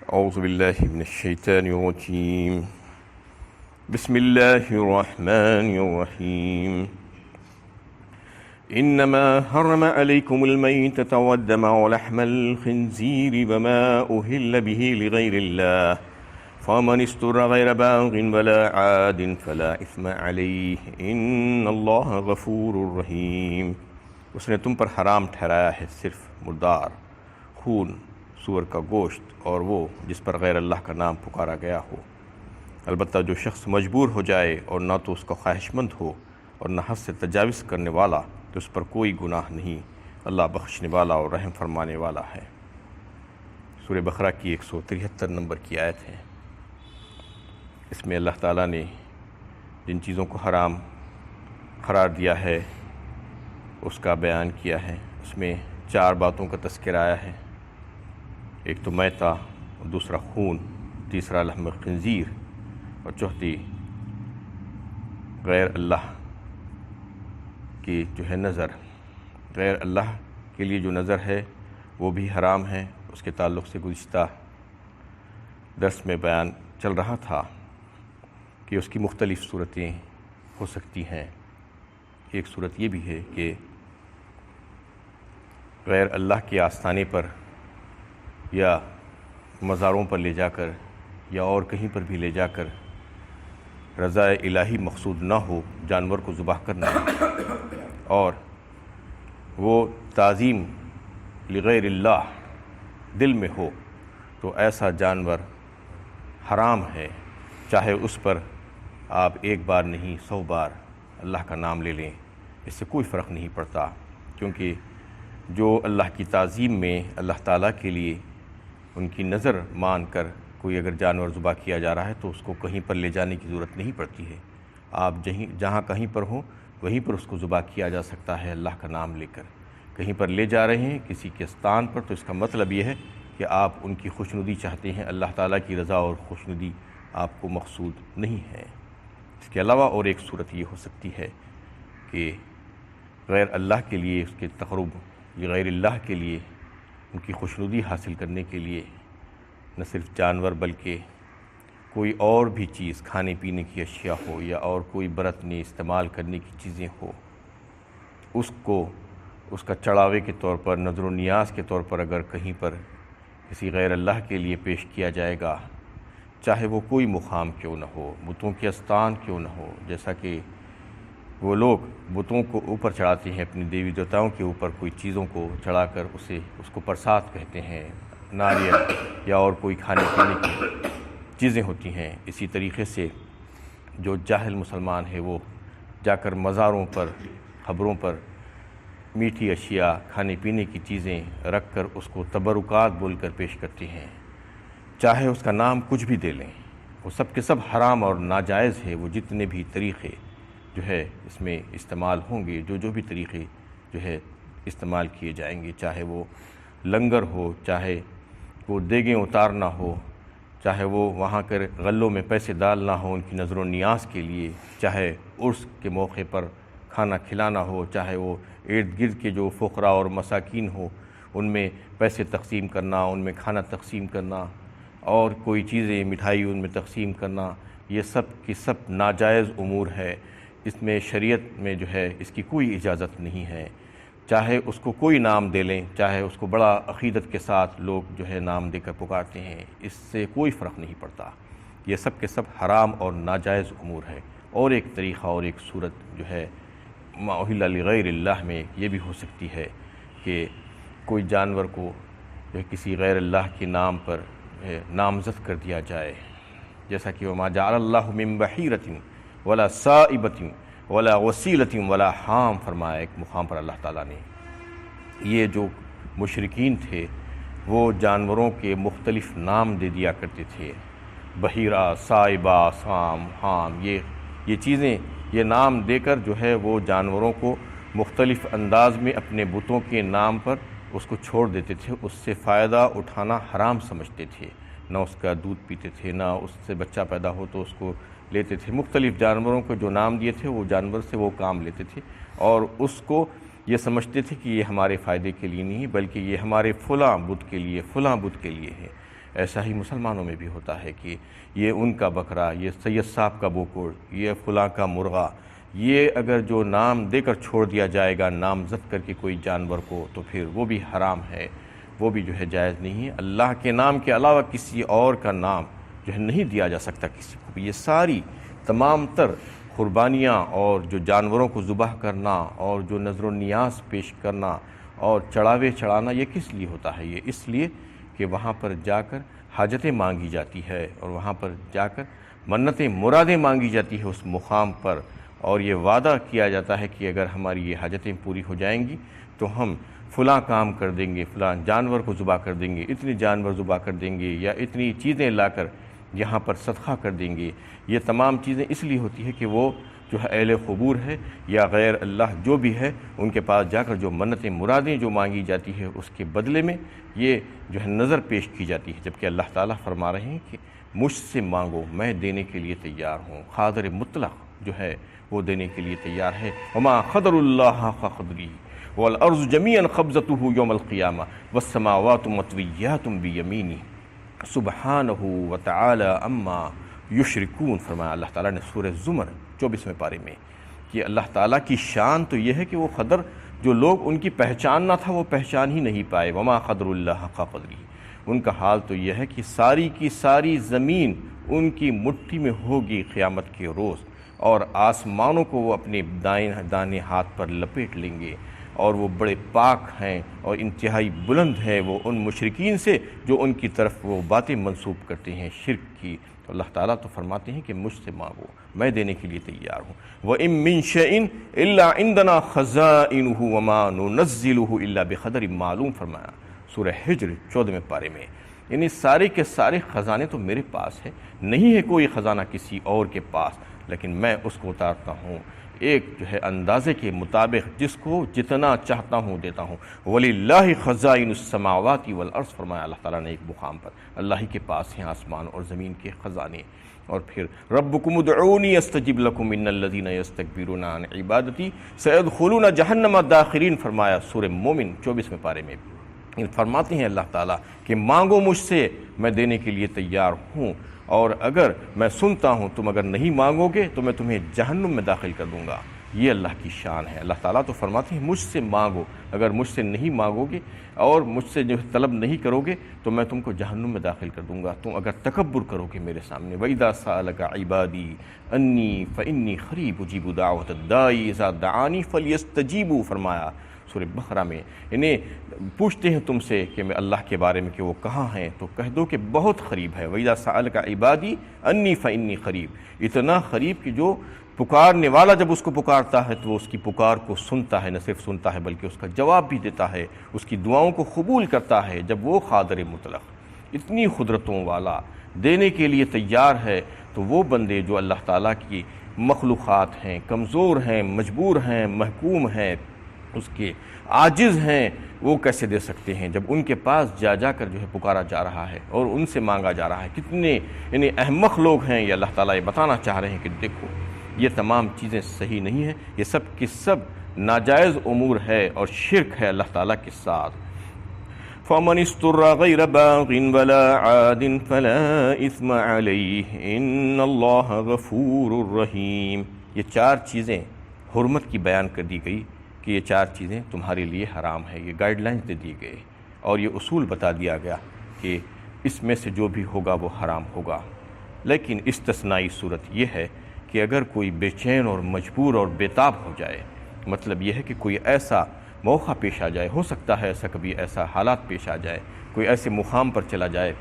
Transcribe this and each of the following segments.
أعوذ بالله من الشيطان الرجيم. بسم الله الرحمن الرحيم. إنما حرم عليكم الميتة والدم ولحم الخنزير وما أهل به لغير الله فمن اضطر غير باغ ولا عاد فلا إثم عليه إن الله غفور رحيم. اس نے تم پر حرام ٹھہرایا ہے صرف مردار، خون، سور کا گوشت اور وہ جس پر غیر اللہ کا نام پکارا گیا ہو، البتہ جو شخص مجبور ہو جائے اور نہ تو اس کا خواہش مند ہو اور نہ حد سے تجاوز کرنے والا تو اس پر کوئی گناہ نہیں، اللہ بخشنے والا اور رحم فرمانے والا ہے۔ سورہ بقرہ کی 173 نمبر کی آیت ہے۔ اس میں اللہ تعالیٰ نے جن چیزوں کو حرام قرار دیا ہے اس کا بیان کیا ہے۔ اس میں 4 باتوں کا تذکرہ آیا ہے، ایک تو میتہ، دوسرا خون، تیسرا لحم خنزیر اور چوتھی غیر اللہ کی جو ہے نظر۔ غیر اللہ کے لیے جو نظر ہے وہ بھی حرام ہے۔ اس کے تعلق سے گزشتہ درس میں بیان چل رہا تھا کہ اس کی مختلف صورتیں ہو سکتی ہیں۔ ایک صورت یہ بھی ہے کہ غیر اللہ کے آستانے پر یا مزاروں پر لے جا کر یا اور کہیں پر بھی لے جا کر رضا الہی مقصود نہ ہو جانور کو ذبح کرنا، اور وہ تعظیم لغیر اللہ دل میں ہو تو ایسا جانور حرام ہے، چاہے اس پر آپ 1 بار نہیں 100 بار اللہ کا نام لے لیں، اس سے کوئی فرق نہیں پڑتا، کیونکہ جو اللہ کی تعظیم میں اللہ تعالیٰ کے لیے ان کی نظر مان کر کوئی اگر جانور ذبح کیا جا رہا ہے تو اس کو کہیں پر لے جانے کی ضرورت نہیں پڑتی ہے۔ آپ جہاں کہیں پر ہوں وہیں پر اس کو ذبح کیا جا سکتا ہے اللہ کا نام لے کر۔ کہیں پر لے جا رہے ہیں کسی کے استان پر تو اس کا مطلب یہ ہے کہ آپ ان کی خوشنودی چاہتے ہیں، اللہ تعالیٰ کی رضا اور خوشنودی آپ کو مقصود نہیں ہے۔ اس کے علاوہ اور ایک صورت یہ ہو سکتی ہے کہ غیر اللہ کے لیے، اس کے تقرب غیر اللہ کے لیے، ان کی خوشنودی حاصل کرنے کے لیے نہ صرف جانور بلکہ کوئی اور بھی چیز، کھانے پینے کی اشیاء ہو یا اور کوئی برتنے استعمال کرنے کی چیزیں ہو، اس کو اس کا چڑھاوے کے طور پر، نظر و نیاز کے طور پر اگر کہیں پر کسی غیر اللہ کے لیے پیش کیا جائے گا، چاہے وہ کوئی مقام کیوں نہ ہو، بتوں کے استان کیوں نہ ہو، جیسا کہ وہ لوگ بتوں کو اوپر چڑھاتے ہیں، اپنی دیوی دیوتاؤں کے اوپر کوئی چیزوں کو چڑھا کر اس کو پرساد کہتے ہیں، ناریل یا اور کوئی کھانے پینے کی چیزیں ہوتی ہیں۔ اسی طریقے سے جو جاہل مسلمان ہے وہ جا کر مزاروں پر، قبروں پر میٹھی اشیاء، کھانے پینے کی چیزیں رکھ کر اس کو تبرکات بول کر پیش کرتے ہیں، چاہے اس کا نام کچھ بھی دے لیں، وہ سب کے سب حرام اور ناجائز ہے۔ وہ جتنے بھی طریقے جو ہے اس میں استعمال ہوں گے، جو بھی طریقے جو ہے استعمال کیے جائیں گے، چاہے وہ لنگر ہو، چاہے وہ دیگیں اتارنا ہو، چاہے وہ وہاں کر غلوں میں پیسے ڈالنا ہو ان کی نظر و نیاز کے لیے، چاہے عرس کے موقع پر کھانا کھلانا ہو، چاہے وہ ارد گرد کے جو فقراء اور مساکین ہو ان میں پیسے تقسیم کرنا، ان میں کھانا تقسیم کرنا اور کوئی چیزیں مٹھائی ان میں تقسیم کرنا، یہ سب کی سب ناجائز امور ہے۔ اس میں شریعت میں جو ہے اس کی کوئی اجازت نہیں ہے، چاہے اس کو کوئی نام دے لیں، چاہے اس کو بڑا عقیدت کے ساتھ لوگ جو ہے نام دے کر پکارتے ہیں، اس سے کوئی فرق نہیں پڑتا۔ یہ سب کے سب حرام اور ناجائز امور ہے۔ اور ایک طریقہ اور ایک صورت جو ہے ما اہل لغیر اللہ میں یہ بھی ہو سکتی ہے کہ کوئی جانور کو جو ہے کسی غیر اللہ کے نام پر نامزد کر دیا جائے، جیسا کہ وما جعل اللہ من بحیرۃ ولا صائبۃ ولا وسیلۃ ولا حام فرمایا ایک مقام پر اللہ تعالیٰ نے۔ یہ جو مشرکین تھے وہ جانوروں کے مختلف نام دے دیا کرتے تھے، بحیرہ، صائبہ، صام، حام، یہ چیزیں، یہ نام دے کر جو ہے وہ جانوروں کو مختلف انداز میں اپنے بتوں کے نام پر اس کو چھوڑ دیتے تھے، اس سے فائدہ اٹھانا حرام سمجھتے تھے، نہ اس کا دودھ پیتے تھے، نہ اس سے بچہ پیدا ہو تو اس کو لیتے تھے۔ مختلف جانوروں کو جو نام دیے تھے وہ جانور سے وہ کام لیتے تھے اور اس کو یہ سمجھتے تھے کہ یہ ہمارے فائدے کے لیے نہیں بلکہ یہ ہمارے فلاں بت کے لیے، فلاں بت کے لیے ہے۔ ایسا ہی مسلمانوں میں بھی ہوتا ہے کہ یہ ان کا بکرا، یہ سید صاحب کا بوکڑ، یہ فلاں کا مرغا، یہ اگر جو نام دے کر چھوڑ دیا جائے گا نامزد کر کے کوئی جانور کو، تو پھر وہ بھی حرام ہے، وہ بھی جو ہے جائز نہیں ہے۔ اللہ کے نام کے علاوہ کسی اور کا نام جو ہے نہیں دیا جا سکتا کسی کو۔ یہ ساری تمام تر قربانیاں اور جو جانوروں کو ذبح کرنا اور جو نذر و نیاز پیش کرنا اور چڑھاوے چڑھانا، یہ کس لیے ہوتا ہے؟ یہ اس لیے کہ وہاں پر جا کر حاجتیں مانگی جاتی ہے، اور وہاں پر جا کر منتیں مرادیں مانگی جاتی ہے اس مقام پر، اور یہ وعدہ کیا جاتا ہے کہ اگر ہماری یہ حاجتیں پوری ہو جائیں گی تو ہم فلاں کام کر دیں گے، فلاں جانور کو ذبح کر دیں گے، اتنے جانور ذبح کر دیں گے، یا اتنی چیزیں لا کر یہاں پر صدقہ کر دیں گے۔ یہ تمام چیزیں اس لیے ہوتی ہے کہ وہ جو ہے اہل قبور ہے یا غیر اللہ جو بھی ہے، ان کے پاس جا کر جو منتیں مرادیں جو مانگی جاتی ہے اس کے بدلے میں یہ جو ہے نظر پیش کی جاتی ہے، جبکہ اللہ تعالیٰ فرما رہے ہیں کہ مجھ سے مانگو، میں دینے کے لیے تیار ہوں۔ قادر مطلق جو ہے وہ دینے کے لیے تیار ہے۔ وما قدر اللہ حق قدرہ والارض جميعا قبضته یوم القیامہ والسماوات مطویات بیمینہ سبحانہ وتعالی عما یشرکون۔ فرمایا اللہ تعالیٰ نے سورہ زمر 24ویں پارے میں کہ اللہ تعالیٰ کی شان تو یہ ہے کہ وہ قدر جو لوگ ان کی پہچاننا تھا وہ پہچان ہی نہیں پائے۔ وما قدر اللہ حق قدرہ، ان کا حال تو یہ ہے کہ ساری کی ساری زمین ان کی مٹھی میں ہوگی قیامت کے روز، اور آسمانوں کو وہ اپنے دائیں ہاتھ پر لپیٹ لیں گے، اور وہ بڑے پاک ہیں اور انتہائی بلند ہیں وہ ان مشرکین سے جو ان کی طرف وہ باتیں منسوب کرتے ہیں شرک کی۔ تو اللہ تعالیٰ تو فرماتے ہیں کہ مجھ سے مانگو، میں دینے کے لیے تیار ہوں۔ وَإِن مِّن شَيْءٍ إِلَّا عِندَنَا خَزَائِنُهُ وَمَا نُنَزِّلُهُ إِلَّا بِقَدَرٍ معلوم۔ فرمایا سورہ ہجر 14ویں پارے میں، یعنی سارے کے سارے خزانے تو میرے پاس ہیں، نہیں ہے کوئی خزانہ کسی اور کے پاس، لیکن میں اس کو اتارتا ہوں ایک جو ہے اندازے کے مطابق، جس کو جتنا چاہتا ہوں دیتا ہوں۔ وَلِلَّهِ خَزَائِنُ السَّمَاوَاتِ وَالْأَرْضِ، فرمایا اللہ تعالیٰ نے ایک مقام پر، اللہ ہی کے پاس ہیں آسمان اور زمین کے خزانے۔ اور پھر رَبُّكُمُ ادْعُونِي أَسْتَجِبْ لَكُمْ إِنَّ الَّذِينَ يَسْتَكْبِرُونَ عَنْ عِبَادَتِي سَيَدْخُلُونَ جَهَنَّمَ دَاخِرِينَ۔ فرمایا سورہ مومن 24ویں پارے میں فرماتے ہیں اللہ تعالیٰ کہ مانگو مجھ سے، میں دینے کے لیے تیار ہوں، اور اگر میں سنتا ہوں، تم اگر نہیں مانگو گے تو میں تمہیں جہنم میں داخل کر دوں گا۔ یہ اللہ کی شان ہے۔ اللہ تعالیٰ تو فرماتے ہیں مجھ سے مانگو، اگر مجھ سے نہیں مانگو گے اور مجھ سے جو طلب نہیں کرو گے تو میں تم کو جہنم میں داخل کر دوں گا، تم اگر تکبر کرو گے میرے سامنے۔ وَإِذَا سَأَلَكَ عِبَادِي أَنِّي فَإِنِّي قَرِيبٌ أُجِيبُ دَعْوَةَ الدَّاعِ إِذَا دَعَانِ فَلْيَسْتَجِيبُوا۔ فرمایا سورہ بقرہ میں، انہیں پوچھتے ہیں تم سے کہ میں اللہ کے بارے میں کہ وہ کہاں ہیں، تو کہہ دو کہ بہت قریب ہے۔ وَإِذَا سَأَلَكَ عِبَادِي أَنِّي فَإِنِّي قَرِيبٌ، اتنا قریب کہ جو پکارنے والا جب اس کو پکارتا ہے تو وہ اس کی پکار کو سنتا ہے، نہ صرف سنتا ہے بلکہ اس کا جواب بھی دیتا ہے، اس کی دعاؤں کو قبول کرتا ہے۔ جب وہ قادر مطلق اتنی قدرتوں والا دینے کے لیے تیار ہے، تو وہ بندے جو اللہ تعالیٰ کی مخلوقات ہیں، کمزور ہیں، مجبور ہیں، محکوم ہیں، اس کے عاجز ہیں، وہ کیسے دے سکتے ہیں جب ان کے پاس جا کر جو ہے پکارا جا رہا ہے اور ان سے مانگا جا رہا ہے؟ کتنے یعنی احمق لوگ ہیں، یہ اللہ تعالیٰ یہ بتانا چاہ رہے ہیں کہ دیکھو یہ تمام چیزیں صحیح نہیں ہیں، یہ سب کی سب ناجائز امور ہے اور شرک ہے اللہ تعالیٰ کے ساتھ۔ فَمَنِ اسْتُرَّ غَيْرَ بَاغٍ وَلَا عَادٍ فَلَا إِثْمَ عَلَيْهِ إِنَّ اللَّهَ غَفُورٌ رَحِيمٌ۔ یہ چار چیزیں حرمت کی بیان کر دی گئی کہ یہ چار چیزیں تمہارے لیے حرام ہے، یہ گائیڈ لائنز دے دی گئے اور یہ اصول بتا دیا گیا کہ اس میں سے جو بھی ہوگا وہ حرام ہوگا۔ لیکن استثنائی صورت یہ ہے کہ اگر کوئی بے چین اور مجبور اور بےتاب ہو جائے، مطلب یہ ہے کہ کوئی ایسا موقع پیش آ جائے، ہو سکتا ہے ایسا کبھی ایسا حالات پیش آ جائے، کوئی ایسے مقام پر چلا جائے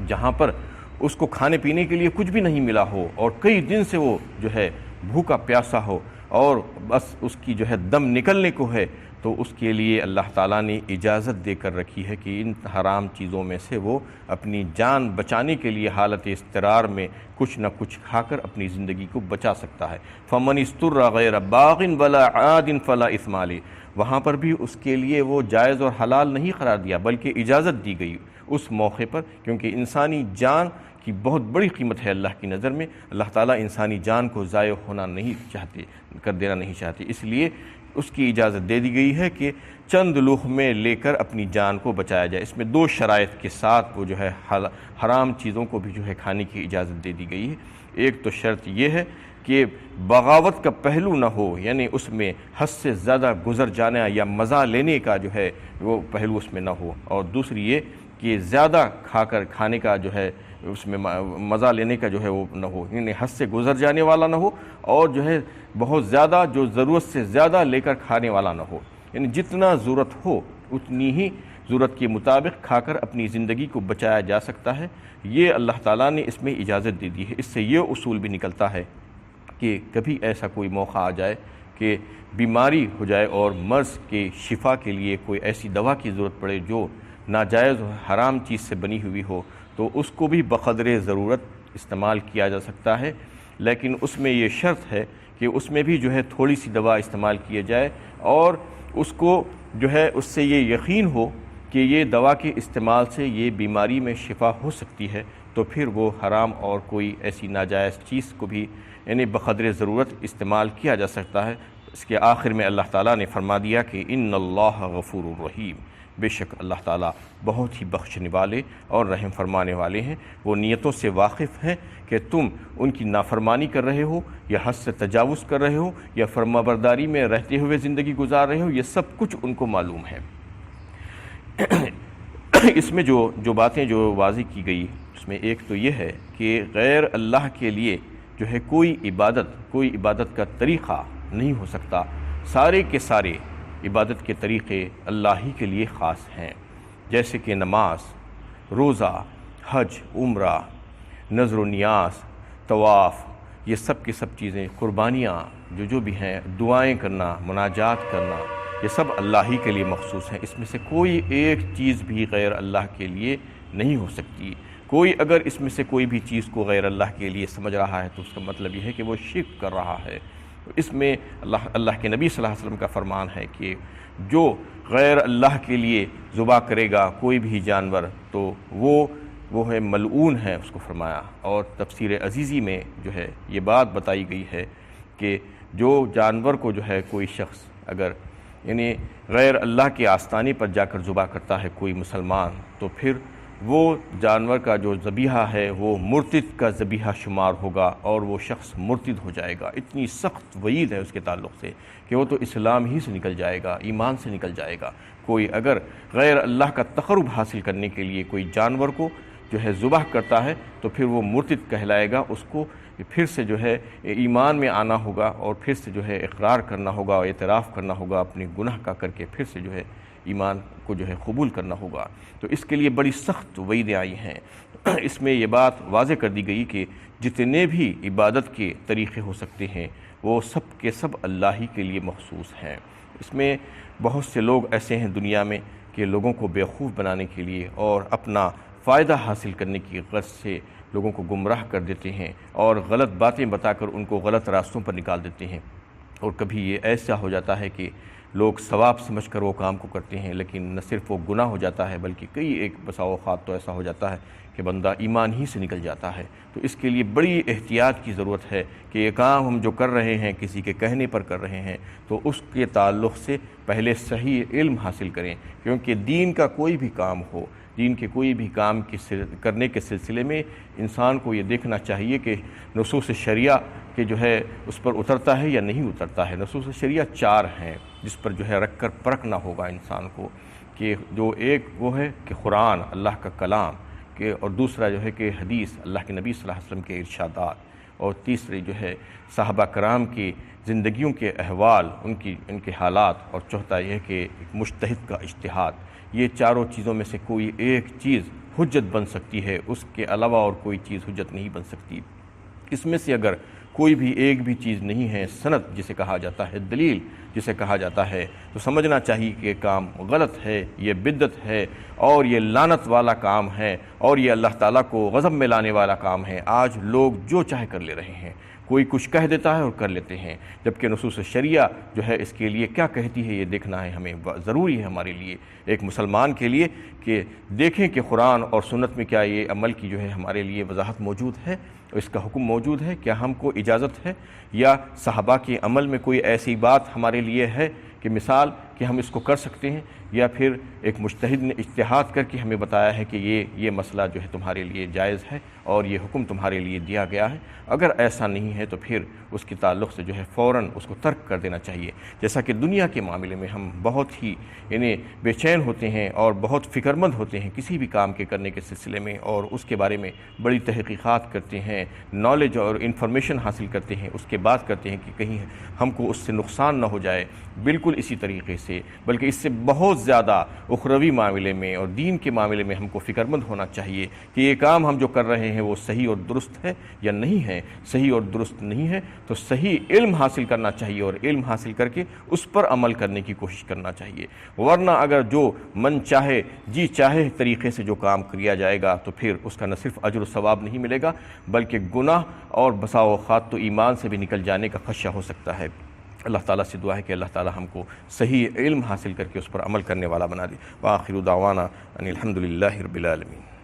جہاں پر اس کو کھانے پینے کے لیے کچھ بھی نہیں ملا ہو اور کئی دن سے وہ جو ہے بھوکا پیاسا ہو اور بس اس کی جو ہے دم نکلنے کو ہے، تو اس کے لیے اللہ تعالیٰ نے اجازت دے کر رکھی ہے کہ ان حرام چیزوں میں سے وہ اپنی جان بچانے کے لیے حالت اضطرار میں کچھ نہ کچھ کھا کر اپنی زندگی کو بچا سکتا ہے۔ فَمَنِ اسْتُرَّ غَيْرَ بَاغٍ وَلَا عَادٍ فَلَا إِثْمَ عَلَيْهِ، وہاں پر بھی اس کے لیے وہ جائز اور حلال نہیں قرار دیا بلکہ اجازت دی گئی، اس موقع پر، کیونکہ انسانی جان کی بہت بڑی قیمت ہے اللہ کی نظر میں۔ اللہ تعالیٰ انسانی جان کو ضائع ہونا نہیں چاہتے، کر دینا نہیں چاہتے، اس لیے اس کی اجازت دے دی گئی ہے کہ چند لقمے لے کر اپنی جان کو بچایا جائے۔ اس میں 2 شرائط کے ساتھ وہ جو ہے حرام چیزوں کو بھی جو ہے کھانے کی اجازت دے دی گئی ہے۔ ایک تو شرط یہ ہے کہ بغاوت کا پہلو نہ ہو، یعنی اس میں حد سے زیادہ گزر جانا یا مزہ لینے کا جو ہے وہ پہلو اس میں نہ ہو، اور دوسری یہ کہ زیادہ کھانے کا جو ہے اس میں مزہ لینے کا جو ہے وہ نہ ہو، یعنی حد سے گزر جانے والا نہ ہو، اور جو ہے بہت زیادہ جو ضرورت سے زیادہ لے کر کھانے والا نہ ہو، یعنی جتنا ضرورت ہو اتنی ہی ضرورت کے مطابق کھا کر اپنی زندگی کو بچایا جا سکتا ہے۔ یہ اللہ تعالیٰ نے اس میں اجازت دے دی ہے۔ اس سے یہ اصول بھی نکلتا ہے کہ کبھی ایسا کوئی موقع آ جائے کہ بیماری ہو جائے اور مرض کے شفا کے لیے کوئی ایسی دوا کی ضرورت پڑے جو ناجائز و حرام چیز سے بنی ہوئی ہو، تو اس کو بھی بقدر ضرورت استعمال کیا جا سکتا ہے، لیکن اس میں یہ شرط ہے کہ اس میں بھی جو ہے تھوڑی سی دوا استعمال کیا جائے، اور اس کو جو ہے اس سے یہ یقین ہو کہ یہ دوا کے استعمال سے یہ بیماری میں شفا ہو سکتی ہے، تو پھر وہ حرام اور کوئی ایسی ناجائز چیز کو بھی یعنی بقدر ضرورت استعمال کیا جا سکتا ہے۔ اس کے آخر میں اللہ تعالیٰ نے فرما دیا کہ ان اللہ غفور الرحیم، بے شک اللہ تعالیٰ بہت ہی بخشنے والے اور رحم فرمانے والے ہیں۔ وہ نیتوں سے واقف ہیں کہ تم ان کی نافرمانی کر رہے ہو یا حد سے تجاوز کر رہے ہو یا فرمانبرداری میں رہتے ہوئے زندگی گزار رہے ہو، یہ سب کچھ ان کو معلوم ہے۔ اس میں جو باتیں جو واضح کی گئی، اس میں ایک تو یہ ہے کہ غیر اللہ کے لیے جو ہے کوئی عبادت کا طریقہ نہیں ہو سکتا۔ سارے کے سارے عبادت کے طریقے اللہ ہی کے لیے خاص ہیں، جیسے کہ نماز، روزہ، حج، عمرہ، نذر و نیاز، طواف، یہ سب کی سب چیزیں، قربانیاں جو بھی ہیں، دعائیں کرنا، مناجات کرنا، یہ سب اللہ ہی کے لیے مخصوص ہیں۔ اس میں سے کوئی ایک چیز بھی غیر اللہ کے لیے نہیں ہو سکتی۔ کوئی اگر اس میں سے کوئی بھی چیز کو غیر اللہ کے لیے سمجھ رہا ہے تو اس کا مطلب یہ ہے کہ وہ شرک کر رہا ہے۔ اس میں اللہ کے نبی صلی اللہ علیہ وسلم کا فرمان ہے کہ جو غیر اللہ کے لیے ذبح کرے گا کوئی بھی جانور تو وہ ہے ملعون ہے، اس کو فرمایا۔ اور تفسیر عزیزی میں جو ہے یہ بات بتائی گئی ہے کہ جو جانور کو جو ہے کوئی شخص اگر یعنی غیر اللہ کے آستانے پر جا کر ذبح کرتا ہے کوئی مسلمان، تو پھر وہ جانور کا جو ذبیحہ ہے وہ مرتد کا ذبیحہ شمار ہوگا اور وہ شخص مرتد ہو جائے گا۔ اتنی سخت وعید ہے اس کے تعلق سے کہ وہ تو اسلام ہی سے نکل جائے گا، ایمان سے نکل جائے گا۔ کوئی اگر غیر اللہ کا تقرب حاصل کرنے کے لیے کوئی جانور کو جو ہے ذبح کرتا ہے تو پھر وہ مرتد کہلائے گا، اس کو پھر سے جو ہے ایمان میں آنا ہوگا اور پھر سے جو ہے اقرار کرنا ہوگا اور اعتراف کرنا ہوگا اپنے گناہ کا کر کے، پھر سے جو ہے ایمان کو جو ہے قبول کرنا ہوگا۔ تو اس کے لیے بڑی سخت وعیدیں آئی ہیں۔ اس میں یہ بات واضح کر دی گئی کہ جتنے بھی عبادت کے طریقے ہو سکتے ہیں وہ سب کے سب اللہ ہی کے لیے مخصوص ہیں۔ اس میں بہت سے لوگ ایسے ہیں دنیا میں کہ لوگوں کو بیوقوف بنانے کے لیے اور اپنا فائدہ حاصل کرنے کی غرض سے لوگوں کو گمراہ کر دیتے ہیں اور غلط باتیں بتا کر ان کو غلط راستوں پر نکال دیتے ہیں، اور کبھی یہ ایسا ہو جاتا ہے کہ لوگ ثواب سمجھ کر وہ کام کو کرتے ہیں، لیکن نہ صرف وہ گناہ ہو جاتا ہے بلکہ کئی ایک بسا اوقات تو ایسا ہو جاتا ہے کہ بندہ ایمان ہی سے نکل جاتا ہے۔ تو اس کے لیے بڑی احتیاط کی ضرورت ہے کہ یہ کام ہم جو کر رہے ہیں کسی کے کہنے پر کر رہے ہیں تو اس کے تعلق سے پہلے صحیح علم حاصل کریں، کیونکہ دین کا کوئی بھی کام ہو، دین کے کوئی بھی کام کرنے کے سلسلے میں انسان کو یہ دیکھنا چاہیے کہ نصوص شریعہ کہ جو ہے اس پر اترتا ہے یا نہیں اترتا ہے۔ نصوص شریعہ 4 ہیں جس پر جو ہے رکھ کر پرکھنا ہوگا انسان کو، کہ جو ایک وہ ہے کہ قرآن اللہ کا کلام کہ، اور دوسرا جو ہے کہ حدیث اللہ کے نبی صلی اللہ علیہ وسلم کے ارشادات، اور تیسری جو ہے صحابہ کرام کی زندگیوں کے احوال، ان کے حالات، اور چوتھا یہ ہے کہ ایک مجتہد کا اجتہاد۔ یہ چاروں چیزوں میں سے کوئی ایک چیز حجت بن سکتی ہے، اس کے علاوہ اور کوئی چیز حجت نہیں بن سکتی۔ اس میں سے اگر کوئی بھی ایک بھی چیز نہیں ہے، سند جسے کہا جاتا ہے، دلیل جسے کہا جاتا ہے، تو سمجھنا چاہیے کہ کام غلط ہے، یہ بدعت ہے اور یہ لعنت والا کام ہے اور یہ اللہ تعالیٰ کو غضب میں لانے والا کام ہے۔ آج لوگ جو چاہے کر لے رہے ہیں، کوئی کچھ کہہ دیتا ہے اور کر لیتے ہیں، جبکہ نصوص شریعہ جو ہے اس کے لیے کیا کہتی ہے یہ دیکھنا ہے ہمیں ضروری ہے ہمارے لیے ایک مسلمان کے لیے کہ دیکھیں کہ قرآن اور سنت میں کیا یہ عمل کی جو ہے ہمارے لیے وضاحت موجود ہے، اس کا حکم موجود ہے، کیا ہم کو اجازت ہے، یا صحابہ کے عمل میں کوئی ایسی بات ہمارے لیے ہے کہ مثال کہ ہم اس کو کر سکتے ہیں، یا پھر ایک مجتہد نے اجتہاد کر کے ہمیں بتایا ہے کہ یہ مسئلہ جو ہے تمہارے لیے جائز ہے اور یہ حکم تمہارے لیے دیا گیا ہے۔ اگر ایسا نہیں ہے تو پھر اس کے تعلق سے جو ہے فوراً اس کو ترک کر دینا چاہیے۔ جیسا کہ دنیا کے معاملے میں ہم بہت ہی بے چین ہوتے ہیں اور بہت فکر مند ہوتے ہیں کسی بھی کام کے کرنے کے سلسلے میں، اور اس کے بارے میں بڑی تحقیقات کرتے ہیں، نالج اور انفارمیشن حاصل کرتے ہیں، اس کے بعد کرتے ہیں کہ کہیں ہم کو اس سے نقصان نہ ہو جائے۔ بالکل اسی طریقے سے بلکہ اس سے بہت زیادہ اخروی معاملے میں اور دین کے معاملے میں ہم کو فکر مند ہونا چاہیے کہ یہ کام ہم جو کر رہے ہیں وہ صحیح اور درست ہے یا نہیں ہے۔ صحیح اور درست نہیں ہے تو صحیح علم حاصل کرنا چاہیے، اور علم حاصل کر کے اس پر عمل کرنے کی کوشش کرنا چاہیے، ورنہ اگر جو من چاہے جی چاہے طریقے سے جو کام کیا جائے گا تو پھر اس کا نہ صرف اجر و ثواب نہیں ملے گا بلکہ گناہ اور بسا اوقات تو ایمان سے بھی نکل جانے کا خدشہ ہو سکتا ہے۔ اللہ تعالیٰ سے دعا ہے کہ اللہ تعالیٰ ہم کو صحیح علم حاصل کر کے اس پر عمل کرنے والا بنا دے۔ وآخر دعوانا ان الحمد للہ رب العالمین۔